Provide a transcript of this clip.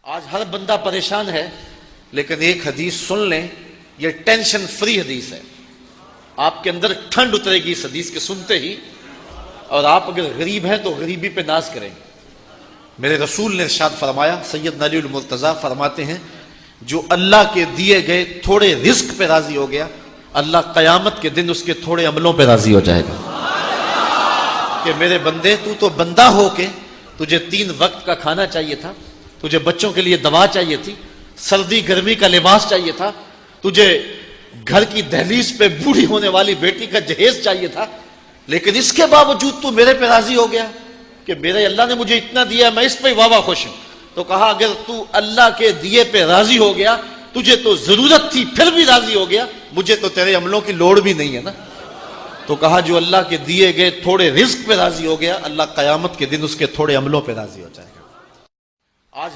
آج ہر بندہ پریشان ہے، لیکن ایک حدیث سن لیں، یہ ٹینشن فری حدیث ہے. آپ کے اندر ٹھنڈ اترے گی اس حدیث کے سنتے ہی، اور آپ اگر غریب ہیں تو غریبی پہ ناز کریں. میرے رسول نے ارشاد فرمایا، سیدنا علی المرتضیٰ فرماتے ہیں، جو اللہ کے دیے گئے تھوڑے رزق پہ راضی ہو گیا، اللہ قیامت کے دن اس کے تھوڑے عملوں پہ راضی ہو جائے گا. کہ میرے بندے، تو بندہ ہو کے تجھے 3 وقت کا کھانا چاہیے تھا، تجھے بچوں کے لیے دوا چاہیے تھی، سردی گرمی کا لباس چاہیے تھا، تجھے گھر کی دہلیز پہ بوڑھی ہونے والی بیٹی کا جہیز چاہیے تھا، لیکن اس کے باوجود تو میرے پہ راضی ہو گیا کہ میرے اللہ نے مجھے اتنا دیا، میں اس پہ واہ خوش ہوں. تو کہا اگر تو اللہ کے دیے پہ راضی ہو گیا، تجھے تو ضرورت تھی پھر بھی راضی ہو گیا، مجھے تو تیرے عملوں کی لوڑ بھی نہیں ہے نا. تو کہا جو اللہ کے دیے گئے تھوڑے رزق پہ راضی ہو گیا، اللہ قیامت کے دن اس کے تھوڑے عملوں پہ راضی ہو جائے گا. آج